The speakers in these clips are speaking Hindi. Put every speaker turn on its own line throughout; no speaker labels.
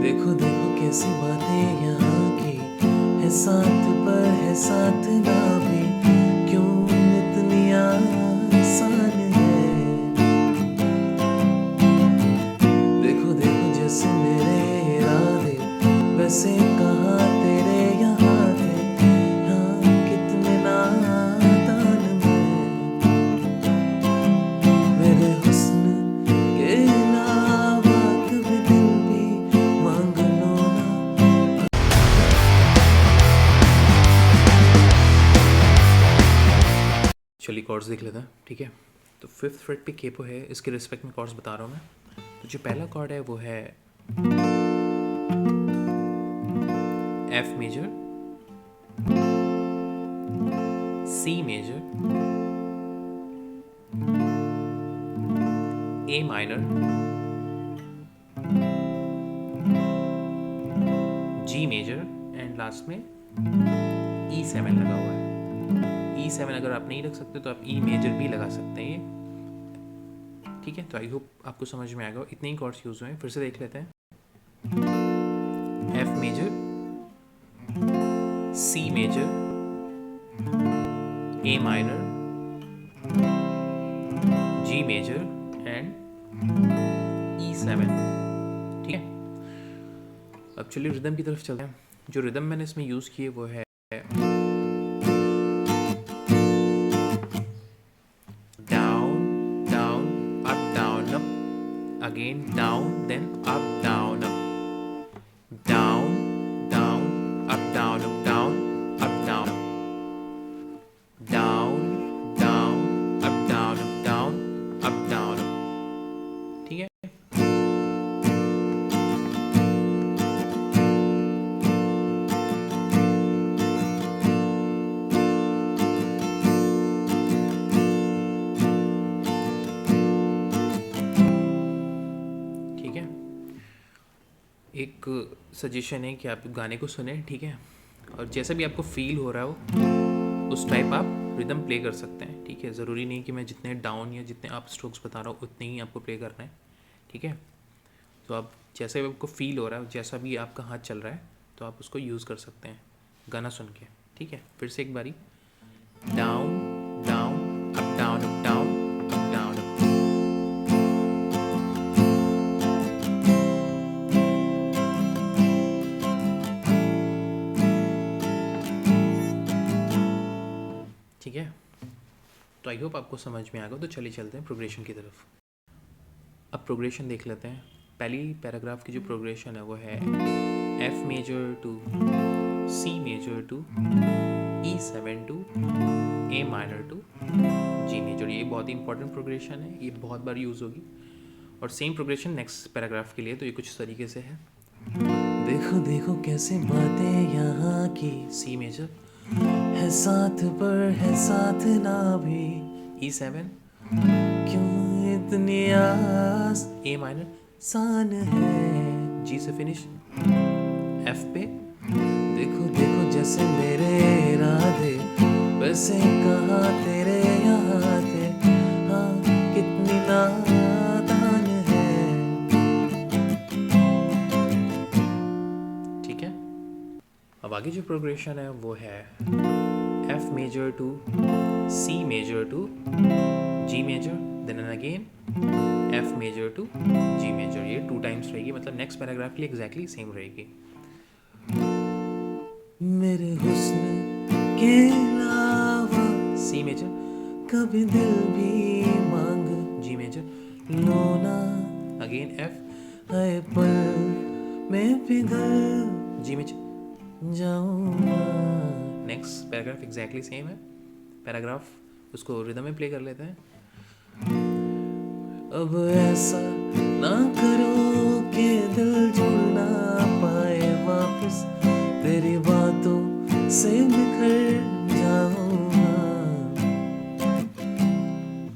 देखो देखो कैसी बातें यहाँ की है, साथ पर है साथ ना भी, क्यों इतनी आसान है। देखो देखो जैसे मेरे इरादे वैसे कहाँ तेरे यहाँ थे, हाँ कितने नादान मेरे हुस्न के अलावा कभी दिल भी मांग लो ना।
चलिए कॉर्ड्स देख लेते हैं, ठीक है। तो फिफ्थ फ्रेट पे केपो है, इसके रिस्पेक्ट में कॉर्ड्स बता रहा हूँ मैं। तो जो पहला कॉर्ड है वो है F major, C major, A minor, G major and last में E7 लगा हुआ है। E7 अगर आप नहीं रख सकते तो आप E मेजर भी लगा सकते हैं ये, ठीक है। तो आई होप आपको समझ में आएगा। इतने ही कॉर्ड्स यूज हुए हैं, फिर से देख लेते हैं। F major, C major, A minor, G major and E7, ठीक है। अब चलिए रिदम की तरफ चलते हैं। जो रिदम मैंने इसमें यूज़ किए वो है down down up, again down then up down, down up down, down down up down, ठीक है। ठीक है, एक सजेशन है कि आप गाने को सुने, ठीक है, और जैसा भी आपको फील हो रहा हो उस टाइप आप रिदम प्ले कर सकते हैं, ठीक है। ज़रूरी नहीं कि मैं जितने डाउन या जितने अप स्ट्रोक्स बता रहा हूँ उतने ही आपको प्ले करना है, ठीक है। तो आप जैसे भी आपको फील हो रहा है, जैसा भी आपका हाथ चल रहा है, तो आप उसको यूज़ कर सकते हैं गाना सुन के, ठीक है। फिर से एक बारी, down down up down up down up down up, ठीक है। तो आई होप आपको समझ में आ गया। तो चलिए चलते हैं प्रोग्रेशन की तरफ। अब प्रोग्रेशन देख लेते हैं। पहली पैराग्राफ की जो प्रोग्रेशन है वो है F major to C major to E7 to A minor to G major. ये बहुत ही इंपॉर्टेंट प्रोग्रेशन है, ये बहुत बार यूज़ होगी। और सेम प्रोग्रेशन नेक्स्ट पैराग्राफ के लिए, तो ये कुछ इस तरीके से है।
देखो देखो कैसे बातें यहाँ की
सी मेजर
है, साथ पर है साथ ना भी,
E7
क्यों इतनी
ए माइनर
आसान है।
जी से फिनिश, एफ पे
देखो देखो जैसे मेरे इरादे वैसे कहाँ तेरे यहाँ थे, हाँ कितनी नादान है।
ठीक है। अब आगे जो प्रोग्रेशन है वो है F major to C major to G major, then again F major to G major. ये 2 टाइम्स रहेगी, मतलब नेक्स्ट पैराग्राफ के लिए एग्जैक्टली सेम रहेगी।
मेरे हुस्न के अलावा
सी मेजर,
कभी दिल भी मांग
जी मेजर,
लो ना,
अगेन एफ
आए पल में पिघल
जी मेजर।
जाऊंगा।
नेक्स्ट पैराग्राफ एग्जैक्टली सेम है। पैराग्राफ उसको रिदम में प्ले कर लेते हैं।
अब ऐसा ना करो कि दिल जुड़ ना पाए वापस, तेरी बातों से बिखर जाऊंगा।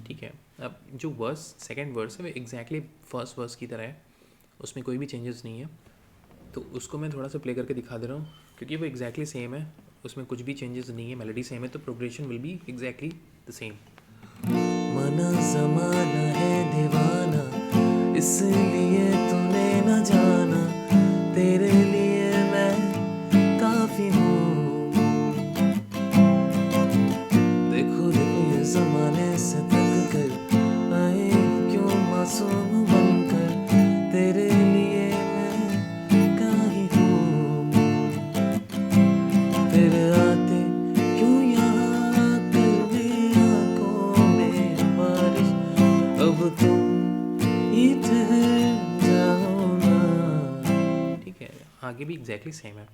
ठीक है। अब जो वर्स सेकंड वर्स है वो एग्जैक्टली फर्स्ट वर्स की तरह है, उसमें कोई भी चेंजेस नहीं है। तो उसको मैं थोड़ा सा प्ले करके दिखा दे रहा हूँ, क्योंकि वो एग्जैक्टली सेम है, उसमें कुछ भी चेंजेस नहीं है, मेलोडी सेम है, तो progression will be exactly the same.
मना जमाना है दीवाना, इसलिए तूने न जाना, तेरे
आगे भी एग्जैक्टली सेम है,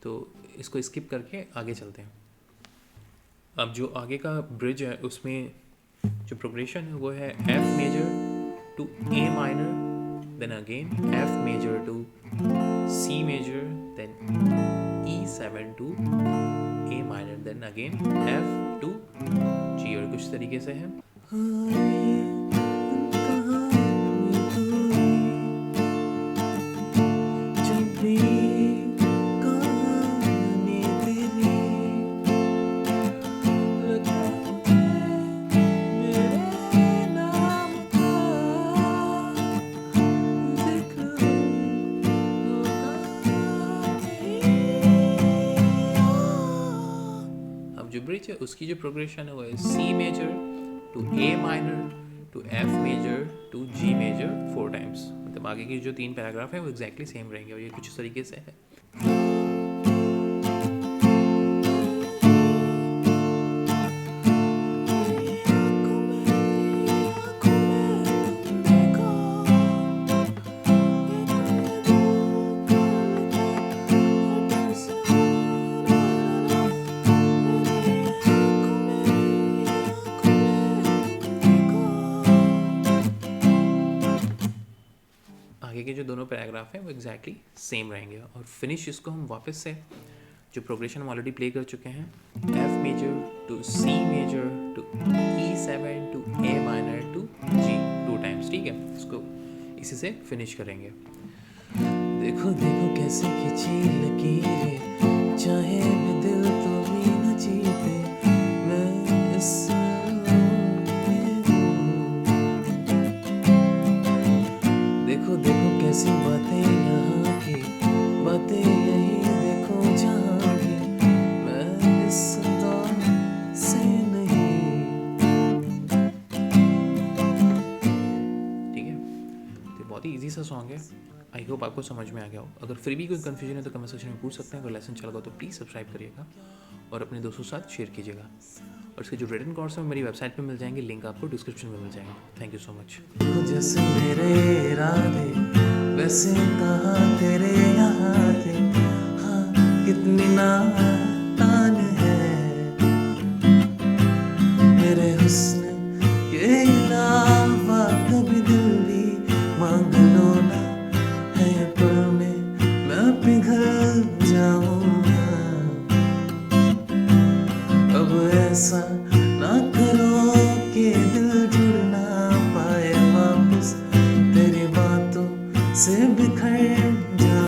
तो इसको स्किप करके आगे चलते हैं। अब जो आगे का ब्रिज है उसमें जो प्रोग्रेशन है वो है F major to A minor, then again F major to C major, then E7 to A minor, then again F to G, और कुछ तरीके से है। जो ब्रिज है उसकी जो प्रोग्रेशन है वो है C major to A minor to F major to G major 4 times. मतलब आगे की जो 3 पैराग्राफ है वो एग्जैक्टली सेम रहेंगे और ये कुछ तरीके से है। आगे के जो दोनों पैराग्राफ हैं वो एग्जैक्टली सेम रहेंगे और फिनिश इसको हम वापस से जो प्रोग्रेशन हम ऑलरेडी प्ले कर चुके हैं, F major to C major to E7 to A minor to G 2 times, ठीक है। इसको इसी से फिनिश करेंगे।
देखो देखो कैसे खिंची लकीरें, चाहे भी दिल तो भी न जीते, मैं इस देखो देखो कैसी बातें यहाँ की, बातें यही देखो जहाँ की, मैं इस दौर से नहीं।
ठीक है, तो बहुत ही ईजी सा सॉन्ग है। आई होप आपको समझ में आ गया हो। अगर फिर भी कोई कन्फ्यूजन है तो कमेंट सेक्शन में पूछ सकते हैं। अगर लेसन चल गया तो प्लीज़ सब्सक्राइब करिएगा और अपने दोस्तों के साथ शेयर कीजिएगा। और इसके जो रिटन कोर्स है मेरी वेबसाइट पे मिल जाएंगे, लिंक आपको डिस्क्रिप्शन में मिल जाएगा। Thank you so much.
जैसे मेरे इरादे वैसे कहाँ तेरे यहाँ थे, हाँ कितनी ना